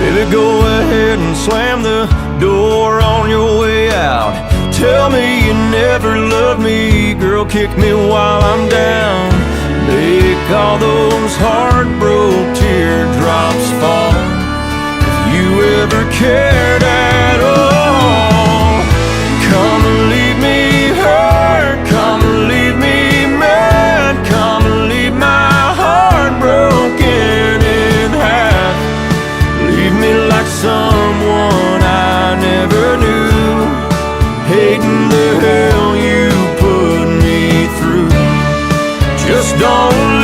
Baby, go ahead and slam the door on your way out. Tell me you never loved me, girl, kick me while I'm down. Make all those heartbroken teardrops fall, if you ever cared at all. Come and leave me hurt, come and leave me mad, come and leave my heart broken in half. Leave me like someone I never knew, hating the hell you put me through. Just don't